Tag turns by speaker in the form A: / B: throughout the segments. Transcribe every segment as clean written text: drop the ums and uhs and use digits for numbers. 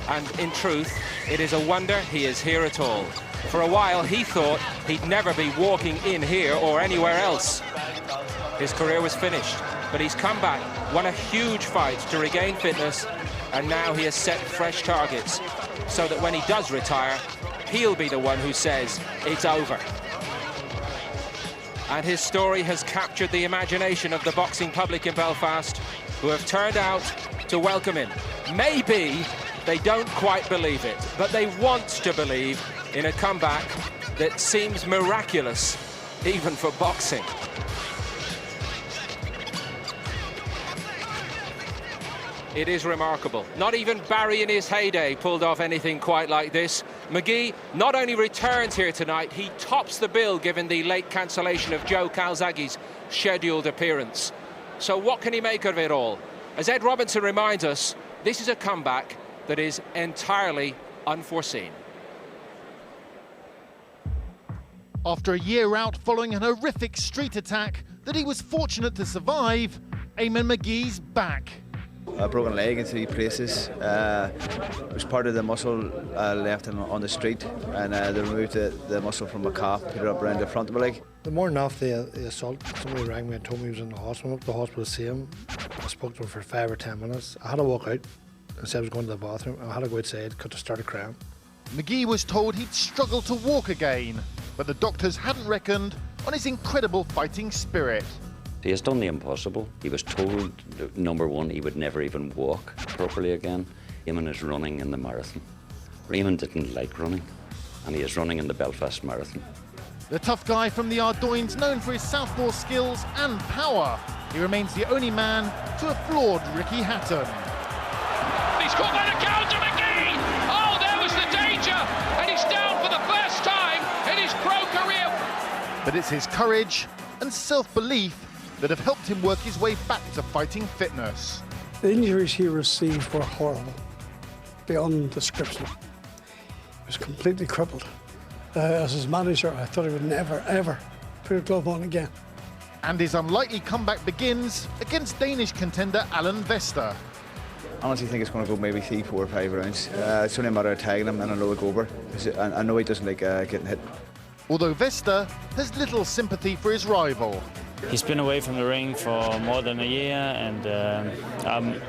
A: And in truth, it is a wonder he is here at all. For a while, he thought he'd never be walking in here or anywhere else. His career was finished, but he's come back, won a huge fight to regain fitness, and now he has set fresh targets, so that when he does retire, he'll be the one who says it's over. And his story has captured the imagination of the boxing public in Belfast, who have turned out to welcome him. Maybe they don't quite believe it, but they want to believe in a comeback that seems miraculous, even for boxing. It is remarkable. Not even Barry in his heyday pulled off anything quite like this. Magee not only returns here tonight, he tops the bill given the late cancellation of Joe Calzaghe's scheduled appearance. So what can he make of it all? As Ed Robinson reminds us, this is a comeback that is entirely unforeseen.
B: After a year out following an horrific street attack that he was fortunate to survive, Eamonn Magee's back.
C: A broken leg in 3 places. It was part of the muscle left on the street, and they removed the muscle from my calf, put it up around the front of my leg.
D: The morning after the assault, somebody rang me and told me he was in the hospital. I went up to the hospital to see him. I spoke to him for 5 or 10 minutes. I had to walk out and said I was going to the bathroom. I had to go outside because I started crying.
B: Magee was told he'd struggle to walk again, but the doctors hadn't reckoned on his incredible fighting spirit.
E: He has done the impossible. He was told, number one, he would never even walk properly again. Eamonn is running in the marathon. Eamonn didn't like running, and he is running in the Belfast Marathon.
B: The tough guy from the Ardoynes, known for his southpaw skills and power, he remains the only man to have floored Ricky Hatton.
F: He's caught by the counter, Magee! Oh, there was the danger, and he's down for the first time in his pro career.
B: But it's his courage and self-belief that have helped him work his way back to fighting fitness.
G: The injuries he received were horrible, beyond description. He was completely crippled. As his manager, I thought he would never, ever put a glove on again.
B: And his unlikely comeback begins against Danish contender Allan Vester.
C: I honestly think it's going to go maybe 3, 4, 5 rounds. It's only a matter of tagging him and I know it'll go over. I know he doesn't like getting hit.
B: Although Vester has little sympathy for his rival.
H: He's been away from the ring for more than a year, and I'm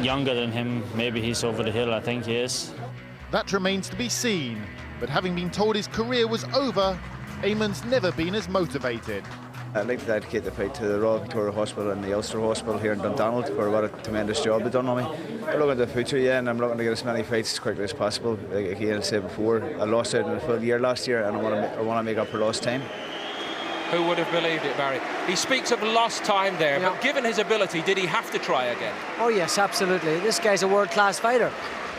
H: younger than him. Maybe he's over the hill, I think he is.
B: That remains to be seen, but having been told his career was over, Eamonn's never been as motivated.
C: I'd like to dedicate the fight to the Royal Victoria Hospital and the Ulster Hospital here in Dundonald for what a tremendous job they've done on me. I'm looking at the future, yeah, and I'm looking to get as many fights as quickly as possible. Like again, I said before, I lost out in a full year last year, and I want to make up for lost time.
A: Who would have believed it, Barry? He speaks of lost time there, but given his ability, did he have to try again?
I: Oh yes, absolutely. This guy's a world-class fighter,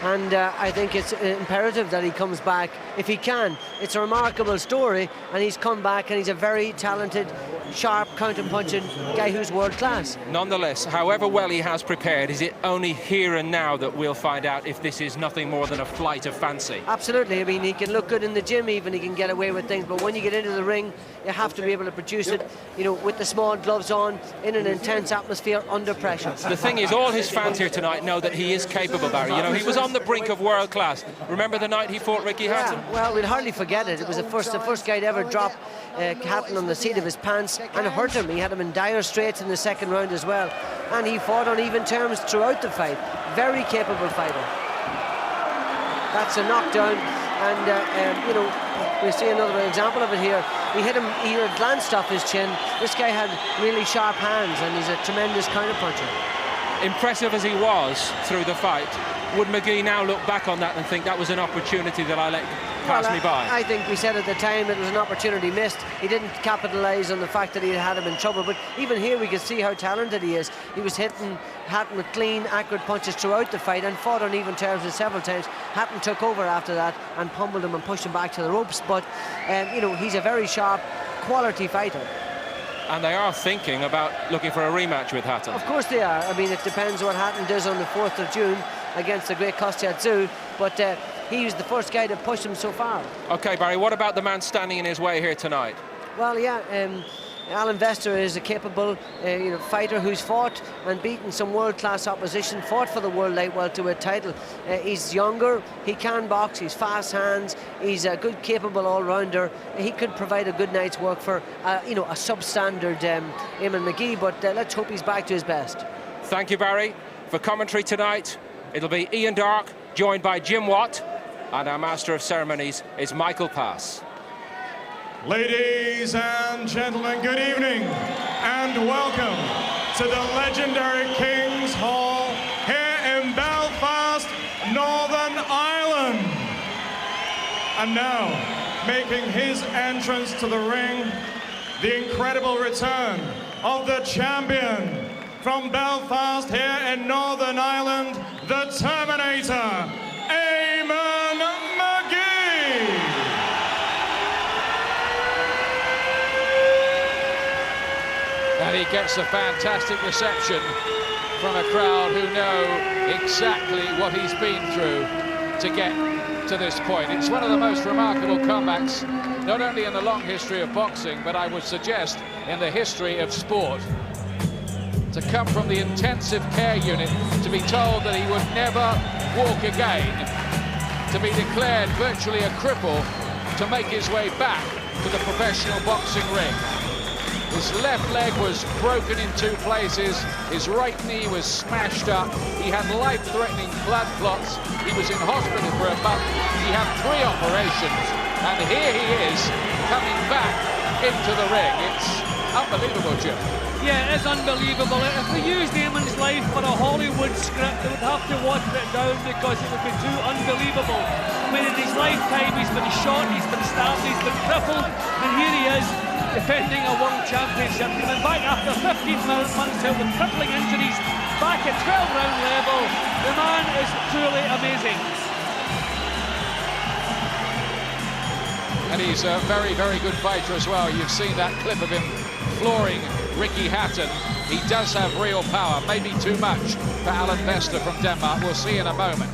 I: and I think it's imperative that he comes back if he can. It's a remarkable story, and he's come back, and he's a very talented, sharp, counter-punching guy who's world-class.
A: Nonetheless, however well he has prepared, is it only here and now that we'll find out if this is nothing more than a flight of fancy?
I: Absolutely. I mean, he can look good in the gym even, he can get away with things, but when you get into the ring, you have to be able to produce it, you know, with the small gloves on, in an intense atmosphere, under pressure.
A: The thing is, all his fans here tonight know that he is capable, Barry. You know, he was on the brink of world class. Remember the night he fought Ricky Hatton?
I: Yeah, well, we'll hardly forget it. It was the first guy to ever drop Hatton on the seat of his pants and hurt him. He had him in dire straits in the second round as well, and he fought on even terms throughout the fight. Very capable fighter. That's a knockdown, and you know, we see another example of it here. He hit him, he glanced off his chin. This guy had really sharp hands, and he's a tremendous counter-puncher.
A: Impressive as he was through the fight, would Magee now look back on that and think that was an opportunity that I let pass me by?
I: I think we said at the time it was an opportunity missed. He didn't capitalise on the fact that he had him in trouble, but even here we could see how talented he is. He was hitting Hatton with clean, accurate punches throughout the fight and fought on even terms several times. Hatton took over after that and pummeled him and pushed him back to the ropes, but you know, he's a very sharp, quality fighter.
A: And they are thinking about looking for a rematch with Hatton.
I: Of course they are. I mean, it depends what Hatton does on the 4th of June against the great Kostya Tszyu, but he was the first guy to push him so far.
A: OK, Barry, what about the man standing in his way here tonight?
I: Well, yeah, Allan Vester is a capable fighter who's fought and beaten some world-class opposition, fought for the World Light Welterweight title. He's younger, he can box, he's fast hands, he's a good, capable all-rounder. He could provide a good night's work for a substandard Eamonn Magee, but let's hope he's back to his best.
A: Thank you, Barry. For commentary tonight, it'll be Ian Darke, joined by Jim Watt, and our Master of Ceremonies is Michael Pass.
J: Ladies and gentlemen, good evening and welcome to the legendary King's Hall here in Belfast, Northern Ireland. And now, making his entrance to the ring, the incredible return of the champion from Belfast here in Northern Ireland, the Terminator, Eamonn Magee.
F: And he gets a fantastic reception from a crowd who know exactly what he's been through to get to this point. It's one of the most remarkable comebacks, not only in the long history of boxing, but I would suggest in the history of sport. To come from the intensive care unit, to be told that he would never walk again, to be declared virtually a cripple, to make his way back to the professional boxing ring. His left leg was broken in 2 places, his right knee was smashed up, he had life-threatening blood clots, he was in hospital for a month, he had 3 operations, and here he is coming back into the ring. It's unbelievable, Jim.
K: Yeah, it's unbelievable. If we used Eamonn's life for a Hollywood script, they would have to water it down because it would be too unbelievable. I mean, in his lifetime, he's been shot, he's been stabbed, he's been crippled, and here he is, defending a world championship. He's been back after 15 months out with crippling injuries, back at 12-round level. The man is truly amazing.
F: And he's a very, very good fighter as well. You've seen that clip of him flooring Ricky Hatton. He does have real power, maybe too much for Allan Vester from Denmark. We'll see in a moment.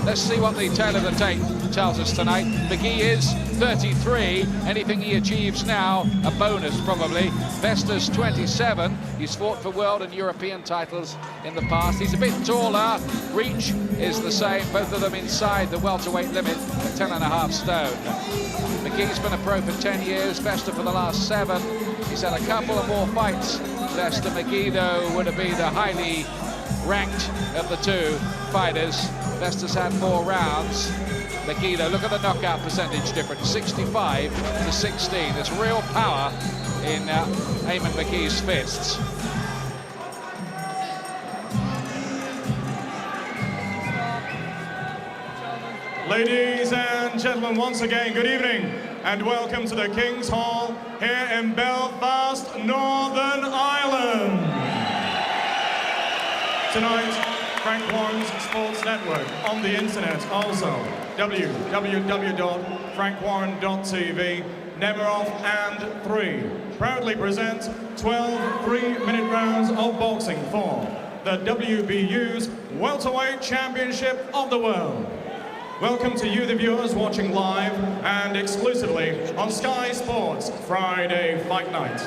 F: Let's see what the tail of the tape tells us tonight. Magee is 33. Anything he achieves now, a bonus probably. Vester's 27. He's fought for world and European titles in the past. He's a bit taller. Reach is the same. Both of them inside the welterweight limit at 10.5 stone. Magee's been a pro for 10 years. Vester for the last 7. He's had a couple of more fights. Vester. Magee, though, would have been the highly ranked of the 2 fighters. Vester's had 4 rounds. Magee, though, look at the knockout percentage difference, 65 to 16. There's real power in Eamonn Magee's fists.
J: Ladies and gentlemen, once again, good evening and welcome to the King's Hall here in Belfast, Northern Ireland. Tonight, Frank Warren's Sports Network on the internet, also www.frankwarren.tv. Nemiroff and 3 proudly present 12 3-minute rounds of boxing for the WBU's Welterweight Championship of the World. Welcome to you, the viewers, watching live and exclusively on Sky Sports Friday Fight Night.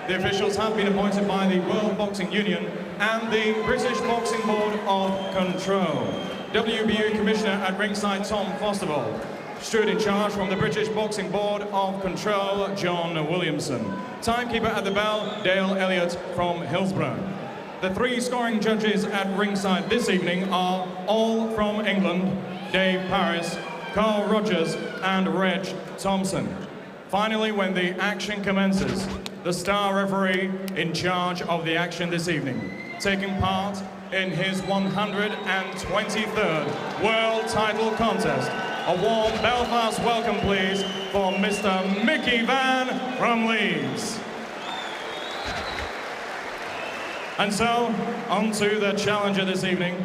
J: The officials have been appointed by the World Boxing Union and the British Boxing Board of Control. WBU Commissioner at ringside, Tom Fostervall. Steward in charge from the British Boxing Board of Control, John Williamson. Timekeeper at the bell, Dale Elliott from Hillsborough. The 3 scoring judges at ringside this evening are all from England: Dave Paris, Carl Rogers and Reg Thompson. Finally, when the action commences, the star referee in charge of the action this evening, taking part in his 123rd world title contest. A warm Belfast welcome, please, for Mr. Mickey Van from Leeds. And so, on to the challenger this evening.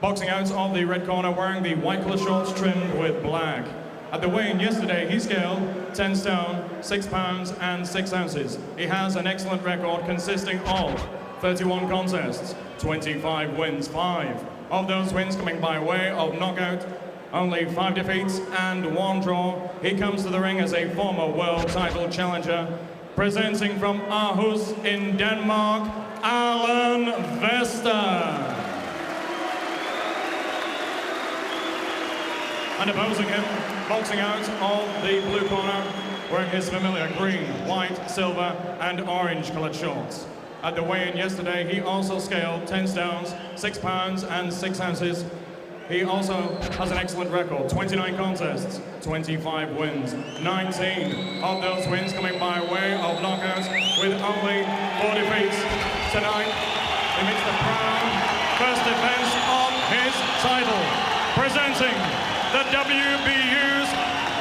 J: Boxing out of the red corner, wearing the white colour shorts trimmed with black. At the weigh-in yesterday, he scaled 10 stone, 6 pounds and 6 ounces. He has an excellent record consisting of 31 contests, 25 wins, 5 of those wins coming by way of knockout, only 5 defeats and 1 draw. He comes to the ring as a former world title challenger presenting from Aarhus in Denmark, Allan Vester. And opposing him, boxing out of the blue corner, wearing his familiar green, white, silver and orange coloured shorts. At the weigh-in yesterday, he also scaled 10 stones, 6 pounds and 6 ounces. He also has an excellent record, 29 contests, 25 wins. 19 of those wins coming by way of knockouts, with only 4 defeats. Tonight, he makes the proud first defense of his title, presenting the WBU's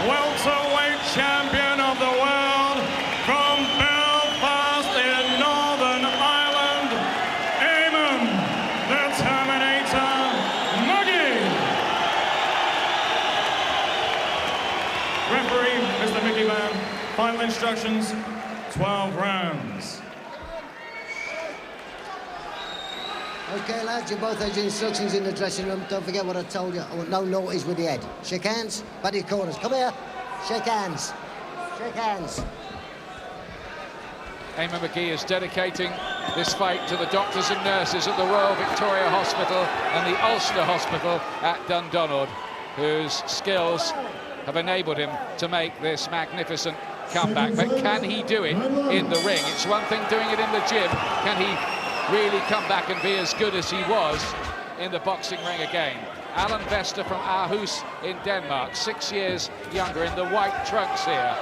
J: welterweight champion of the world from Belfast in Northern Ireland, Eamonn the Terminator Magee. Referee, Mr. Mickey Van. Final instructions, 12 rounds.
L: Okay, lads, you both had your instructions in the dressing room. Don't forget what I told you. I want no naughties with the head. Shake hands, buddy corners. Come here. Shake hands. Shake hands.
F: Eamonn Magee is dedicating this fight to the doctors and nurses at the Royal Victoria Hospital and the Ulster Hospital at Dundonald, whose skills have enabled him to make this magnificent comeback. But can he do it in the ring? It's one thing doing it in the gym. Can he really come back and be as good as he was in the boxing ring again? Allan Vester from Aarhus in Denmark, 6 years younger, in the white trunks here.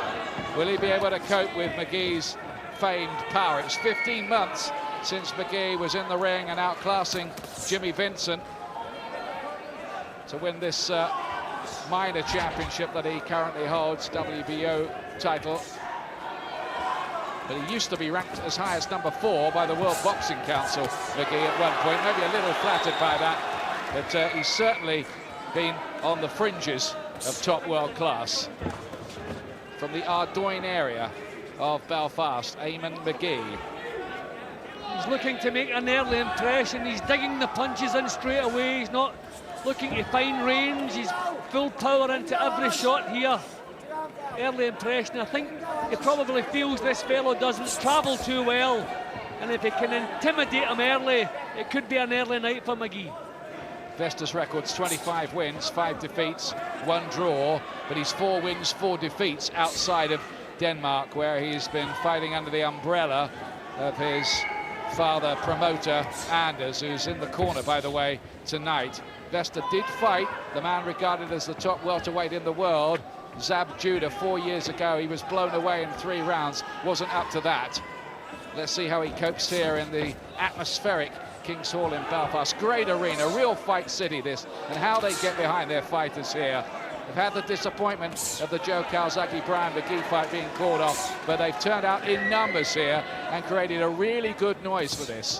F: Will he be able to cope with Magee's famed power? It's 15 months since Magee was in the ring and outclassing Jimmy Vincent to win this minor championship that he currently holds, WBO title. But he used to be ranked as high as number 4 by the World Boxing Council, Magee, at one point. Maybe a little flattered by that, but he's certainly been on the fringes of top world class. From the Ardoyne area of Belfast, Eamonn Magee.
K: He's looking to make an early impression. He's digging the punches in straight away. He's not looking to find range. He's full power into every shot here. Early impression. I think he probably feels this fellow doesn't travel too well, and if he can intimidate him early, it could be an early night for Magee.
F: Vester's record's 25 wins, 5 defeats, 1 draw, but he's 4 wins, 4 defeats outside of Denmark, where he's been fighting under the umbrella of his father, promoter Anders, who's in the corner, by the way, tonight. Vester did fight the man regarded as the top welterweight in the world, Zab Judah, 4 years ago. He was blown away in 3 rounds, wasn't up to that. Let's see how he copes here in the atmospheric King's Hall in Belfast. Great arena, real fight city this, and how they get behind their fighters here. They've had the disappointment of the Joe Calzaghe-Brian Magee fight being called off, but they've turned out in numbers here and created a really good noise for this.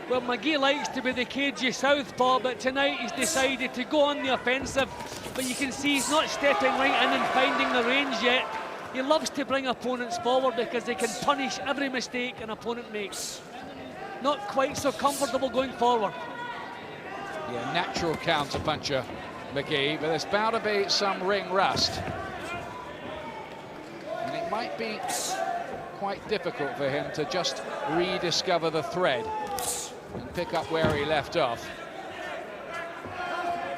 K: Well, Magee likes to be the cagey southpaw, but tonight he's decided to go on the offensive. But you can see he's not stepping right in and finding the range yet. He loves to bring opponents forward because they can punish every mistake an opponent makes. Not quite so comfortable going forward.
F: Yeah, natural counter-puncher, Magee, but there's bound to be some ring rust. And it might be quite difficult for him to just rediscover the thread and pick up where he left off.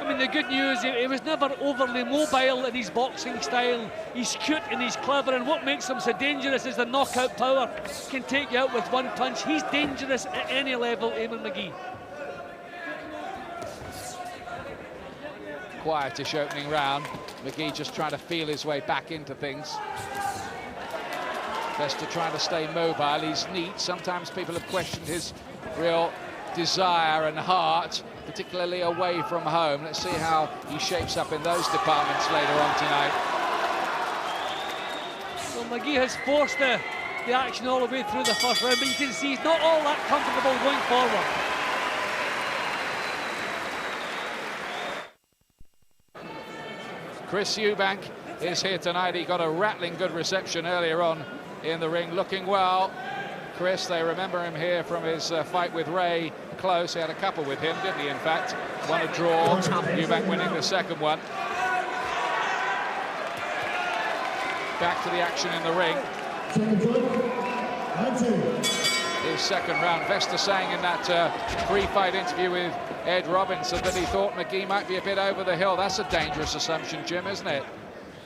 K: I mean, the good news, he was never overly mobile in his boxing style. He's cute and he's clever, and what makes him so dangerous is the knockout power. Can take you out with one punch. He's dangerous at any level, Eamonn Magee.
F: Quietish opening round. Magee just trying to feel his way back into things. Vester trying to stay mobile. He's neat. Sometimes people have questioned his real desire and heart, particularly away from home. Let's see how he shapes up in those departments later on tonight.
K: Well, Magee has forced the action all the way through the first round, but you can see he's not all that comfortable going forward.
F: Chris Eubank is here tonight. He got a rattling good reception earlier on in the ring, looking well. Chris, they remember him here from his fight with Ray Close. He had a couple with him, didn't he, in fact? Won a draw, Eubank winning the second one. Back to the action in the ring. His second round. Vester saying in that pre-fight interview with Ed Robinson that he thought Magee might be a bit over the hill. That's a dangerous assumption, Jim, isn't it?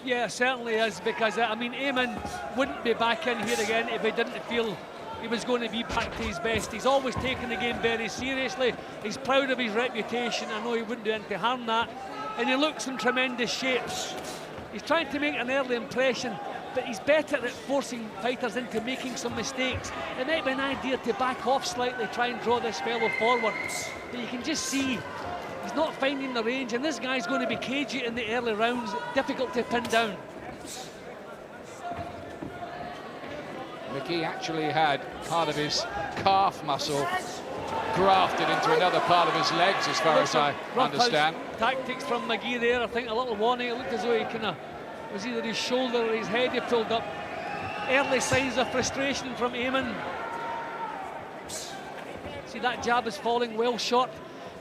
K: Yeah, it certainly is, because I mean, Eamonn wouldn't be back in here again if he didn't feel he was going to be back to his best. He's always taken the game very seriously. He's proud of his reputation. I know he wouldn't do anything to harm that. And he looks in tremendous shapes. He's trying to make an early impression, but he's better at forcing fighters into making some mistakes. It might be an idea to back off slightly, try and draw this fellow forward. But you can just see he's not finding the range, and this guy's going to be cagey in the early rounds, difficult to pin down.
F: Magee actually had part of his calf muscle grafted into another part of his legs, as far as I understand.
K: Tactics from Magee there. I think a little warning. It looked as though he kind of was either his shoulder or his head he pulled up. Early signs of frustration from Eamonn. See, that jab is falling well short.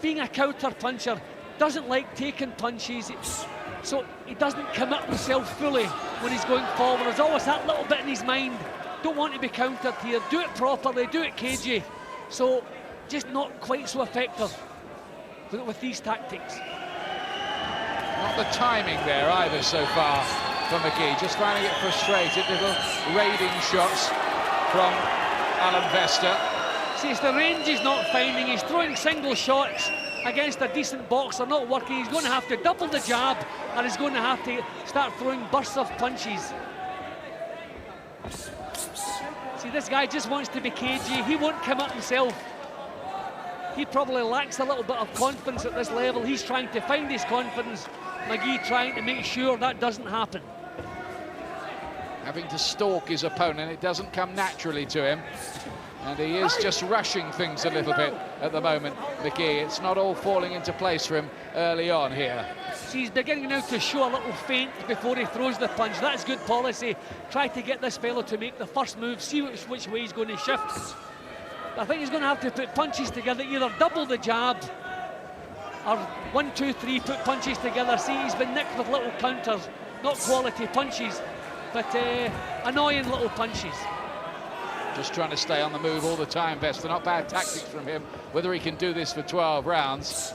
K: Being a counter puncher, doesn't like taking punches, so he doesn't commit himself fully when he's going forward. There's always that little bit in his mind. Don't want to be countered here. Do it properly, do it cagey. So just not quite so effective with these tactics.
F: Not the timing there either so far for Magee. Just finding it frustrated. Little raiding shots from Allan Vester.
K: See, it's the range he's not finding. He's throwing single shots against a decent boxer, not working. He's going to have to double the jab, and he's going to have to start throwing bursts of punches. See, this guy just wants to be cagey. He won't commit himself. He probably lacks a little bit of confidence at this level. He's trying to find his confidence. Magee trying to make sure that doesn't happen.
F: Having to stalk his opponent, it doesn't come naturally to him. And he is just rushing things a little bit at the moment, Magee. It's not all falling into place for him early on here.
K: See, he's beginning now to show a little feint before he throws the punch. That's good policy. Try to get this fellow to make the first move, see which way he's going to shift. I think he's going to have to put punches together, either double the jab or 1, 2, 3, put punches together. See, he's been nicked with little counters, not quality punches, but annoying little punches.
F: Just trying to stay on the move all the time, Vester. Not bad tactics from him. Whether he can do this for 12 rounds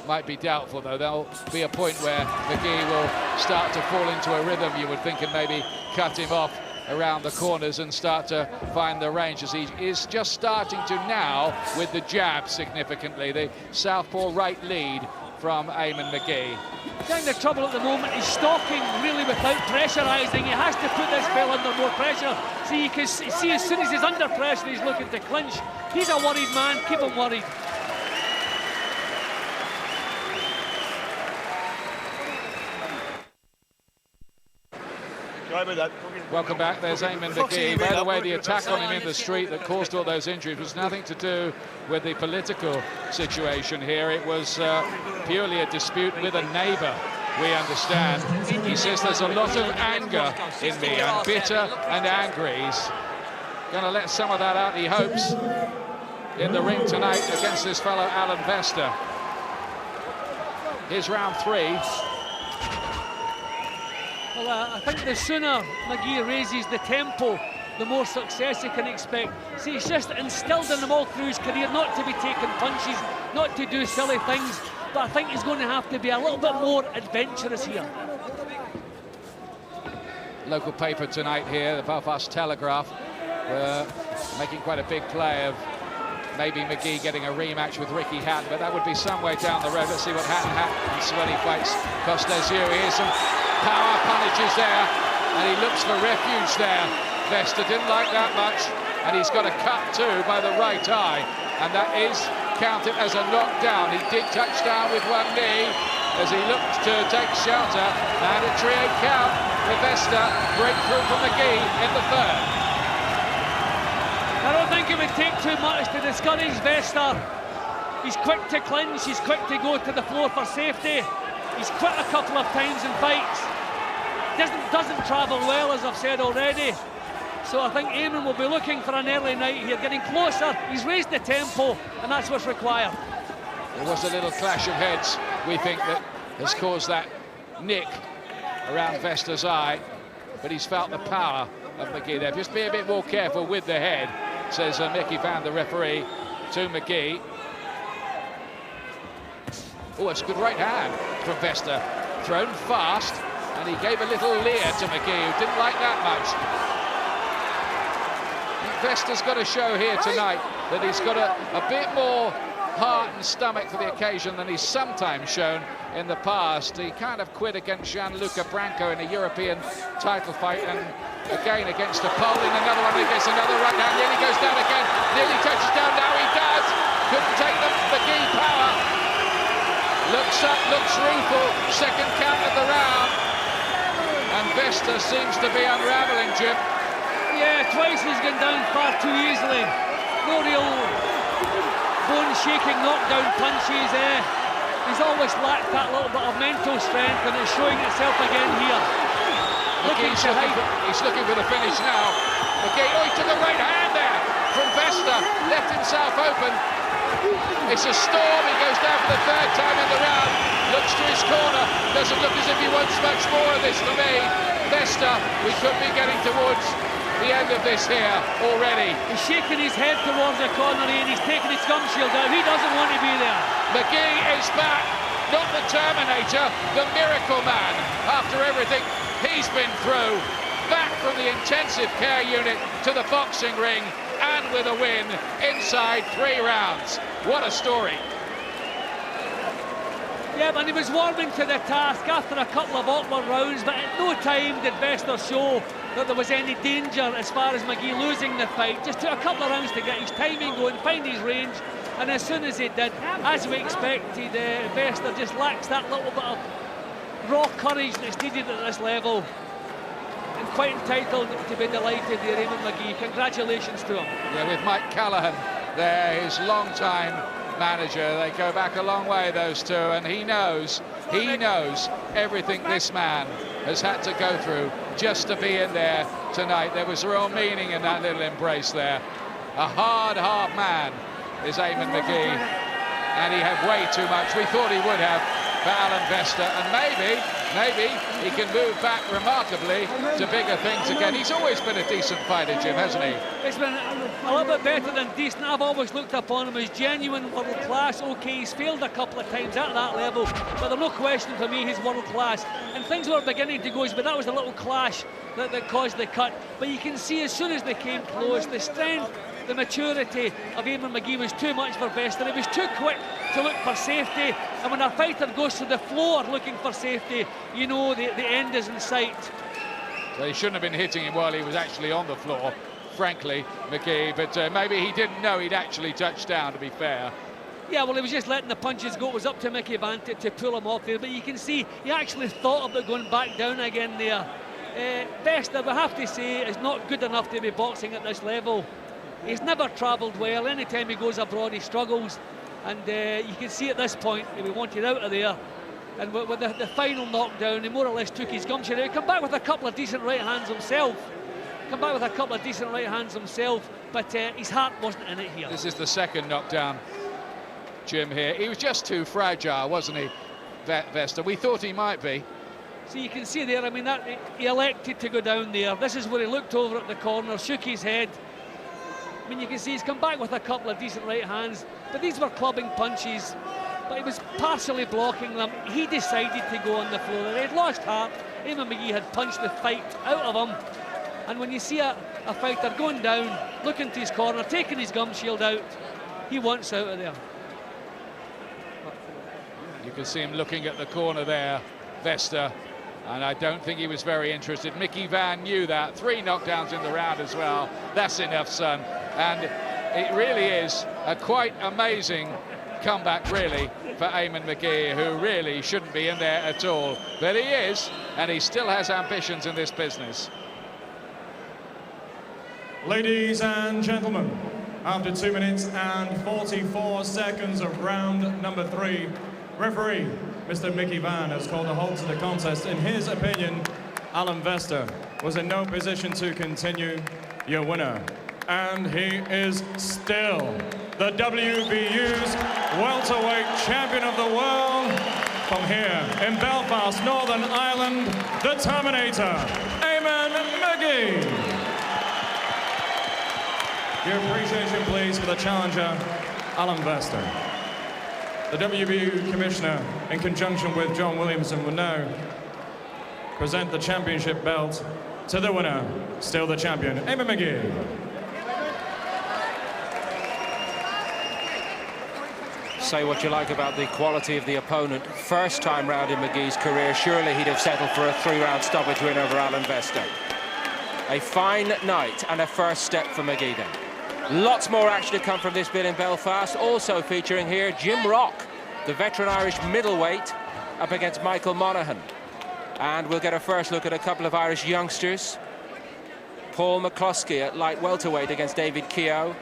F: might be doubtful, though. There'll be a point where Magee will start to fall into a rhythm, you would think, and maybe cut him off around the corners and start to find the range, as he is just starting to now with the jab significantly. The southpaw right lead from Eamonn Magee.
K: Kind of trouble at the moment, he's stalking really without pressurising. He has to put this fellow under more pressure. See, you can see as soon as he's under pressure, he's looking to clinch. He's a worried man, keep him worried.
F: Welcome back. There's Eamonn Magee. By the way, the attack on him in the street that caused all those injuries was nothing to do with the political situation here. It was purely a dispute with a neighbour, we understand. He says there's a lot of anger in me. I'm bitter and angry. He's going to let some of that out, he hopes, in the ring tonight against this fellow Allan Vester. Here's round 3.
K: Well, I think the sooner Magee raises the tempo, the more success he can expect. See, he's just instilled in him all through his career not to be taking punches, not to do silly things, but I think he's going to have to be a little bit more adventurous here.
F: Local paper tonight here, the Belfast Telegraph, making quite a big play of maybe Magee getting a rematch with Ricky Hatton, but that would be some way down the road. Let's see what Hatton happens when he fights Costes-Yu. Here's some power punches there, and he looks for refuge there. Vester didn't like that much, and he's got a cut too by the right eye, and that is counted as a knockdown. He did touch down with one knee as he looked to take shelter, and a trio count for Vester. Breakthrough from Magee in the third.
K: I don't think it would take too much to discourage Vester. He's quick to clinch, he's quick to go to the floor for safety. He's quit a couple of times in fights. Doesn't travel well, as I've said already. So I think Eamonn will be looking for an early night here, getting closer. He's raised the tempo, and that's what's required.
F: There was a little clash of heads, we think, that has caused that nick around Vester's eye. but he's felt the power of Magee there. Just be a bit more careful with the head, says Mickey Vann, the referee, to Magee. Oh, it's a good right hand from Vester. Thrown fast, and he gave a little leer to Magee, who didn't like that much. Vester's got to show here tonight that he's got a bit more heart and stomach for the occasion than he's sometimes shown in the past. He kind of quit against Gianluca Branco in a European title fight, and again against a Pole in another one. He gets another run down, nearly goes down again, nearly touches down, now he does. Couldn't take the Magee power. Looks up, looks rueful, second count of the round, and Vester seems to be unravelling, Jim.
K: Yeah, twice he's gone down far too easily. No real bone-shaking knockdown punches. He's always lacked that little bit of mental strength, and it's showing itself again here.
F: He's looking for the finish now. Magee, oh, he took a right hand there from Vester, left himself open. It's a storm, he goes down for the third time in the round, looks to his corner, doesn't look as if he wants much more of this for me. Vester, we could be getting towards the end of this here already.
K: He's shaking his head towards the corner and he's taking his gum shield out. He doesn't want to be there.
F: Magee is back, not the Terminator, the Miracle Man. After everything he's been through, back from the intensive care unit to the boxing ring, and with a win inside 3 rounds. What a story.
K: Yeah, and he was warming to the task after a couple of awkward rounds, but at no time did Vester show that there was any danger as far as Magee losing the fight. Just took a couple of rounds to get his timing going, find his range, and as soon as he did, as we expected, Vester just lacks that little bit of raw courage that's needed at this level. And quite entitled to be delighted there, Eamonn Magee. Congratulations to him.
F: Yeah, with Mike Callahan there, his long-time manager. They go back a long way, those two, and he knows everything this man has had to go through just to be in there tonight. There was real meaning in that little embrace there. A hard man is Eamonn Magee, and he had way too much. We thought he would have for Allan Vester, and maybe he can move back remarkably to bigger things again. He's always been a decent fighter, Jim, hasn't he?
K: It's been a little bit better than decent. I've always looked upon him as genuine world class. Okay, he's failed a couple of times at that level, but there's no question for me he's world class. And things were beginning to go, but that was a little clash that caused the cut. But you can see as soon as they came close, the strength, the maturity of Eamonn Magee was too much for Vester. He was too quick to look for safety, and when a fighter goes to the floor looking for safety, you know the end is in sight.
F: So he shouldn't have been hitting him while he was actually on the floor, frankly, Magee, but maybe he didn't know he'd actually touched down, to be fair.
K: Yeah, well, he was just letting the punches go. It was up to Mickey Vann to pull him off there, but you can see he actually thought about going back down again there. Vester, we have to say, is not good enough to be boxing at this level. He's never travelled well. Anytime he goes abroad, he struggles. And you can see at this point, he wanted out of there. And with the final knockdown, he more or less took his gum shield out. He come back with a couple of decent right hands himself. But his heart wasn't in it here.
F: This is the second knockdown, Jim, here. He was just too fragile, wasn't he, Vester? We thought he might be.
K: So you can see there, I mean, that he elected to go down there. This is where he looked over at the corner, shook his head. I mean, you can see he's come back with a couple of decent right hands, but these were clubbing punches, but he was partially blocking them. He decided to go on the floor. He had lost heart. Eamonn Magee had punched the fight out of him. And when you see a fighter going down, looking to his corner, taking his gum shield out, he wants out of there.
F: You can see him looking at the corner there, Vester, and I don't think he was very interested. Mickey Vann knew that. 3 knockdowns in the round as well. That's enough, son. And it really is a quite amazing comeback, really, for Eamonn Magee, who really shouldn't be in there at all. But he is, and he still has ambitions in this business.
J: Ladies and gentlemen, after 2 minutes and 44 seconds of round number 3, referee Mr. Mickey Vann has called a halt to the contest. In his opinion, Allan Vester was in no position to continue. Your winner, and he is still the WBU's welterweight champion of the world, from here in Belfast, Northern Ireland, the Terminator, Eamonn Magee. Your appreciation, please, for the challenger, Allan Vester. The WBU Commissioner, in conjunction with John Williamson, will now present the championship belt to the winner, still the champion, Eamonn Magee.
A: Say what you like about the quality of the opponent. First time round in Magee's career, surely he'd have settled for a 3-round stoppage win over Allan Vester. A fine night and a first step for Magee then. Lots more action to come from this bit in Belfast. Also featuring here, Jim Rock, the veteran Irish middleweight, up against Michael Monaghan. And we'll get a first look at a couple of Irish youngsters. Paul McCloskey at light welterweight against David Keogh.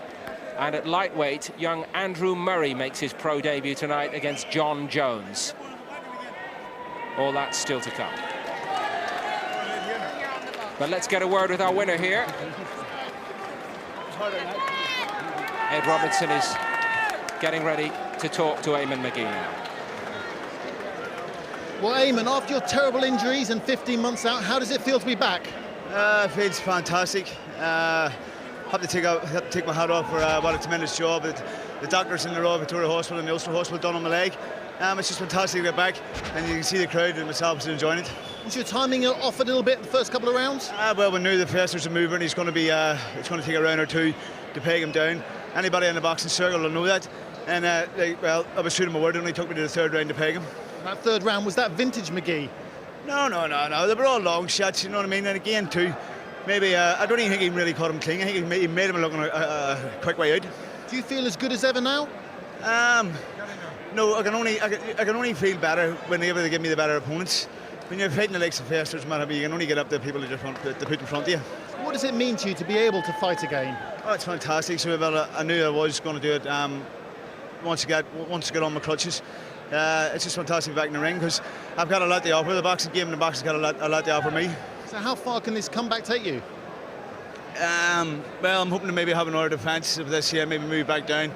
A: And at lightweight, young Andrew Murray makes his pro debut tonight against John Jones. All that's still to come. But let's get a word with our winner here. Ed Robertson is getting ready to talk to Eamonn Magee now.
B: Well, Eamonn, after your terrible injuries and 15 months out, how does it feel to be back?
C: It feels fantastic. Have to take my hat off for what a tremendous job that the doctors in the Royal Victoria Hospital and the Ulster Hospital done on my leg. It's just fantastic to get back, and you can see the crowd and myself is enjoying it.
B: Was your timing off a little bit the first couple of rounds?
C: Well, we knew the Fester's a mover, and he's going to be. It's going to take a round or two to peg him down. Anybody in the boxing circle will know that. And well, I was shooting my word, and it only took me to the third round to peg him.
B: That third round, was that vintage Magee?
C: No. They were all long shots, you know what I mean. And again, too. Maybe, I don't even think he really caught him clean. I think he made him look on a quick way out.
B: Do you feel as good as ever now?
C: No, I can only feel better whenever they give me the better opponents. When you're fighting the likes of Fester's, man, you can only get up to people that put in front of you.
B: What does it mean to you to be able to fight again?
C: Oh, it's fantastic. So I knew I was going to do it once I get on my crutches. It's just fantastic back in the ring because I've got a lot to offer. The boxing game and the boxing's got a lot to offer me.
B: So how far can this comeback take you?
C: Well, I'm hoping to maybe have another defence of this year, maybe move back down,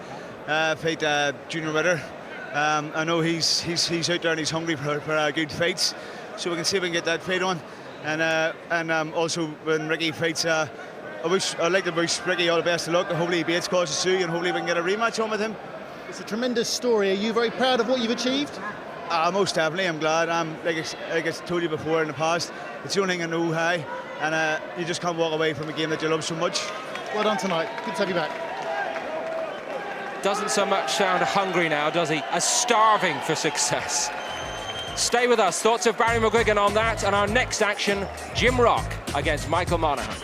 C: fight Junior Ritter. I know he's out there and he's hungry for good fights, so we can see if we can get that fight on. And also when Ricky fights, I'd like to wish Ricky all the best of luck. Hopefully he beats Cautious Sue, and hopefully we can get a rematch on with him.
B: It's a tremendous story. Are you very proud of what you've achieved?
C: Most definitely, I'm glad. Like I told you before in the past, it's the only thing I know how, and you just can't walk away from a game that you love so much.
B: Well done tonight. Good to have you back.
A: Doesn't so much sound hungry now, does he? As starving for success. Stay with us. Thoughts of Barry McGuigan on that, and our next action, Jim Rock against Michael Monaghan.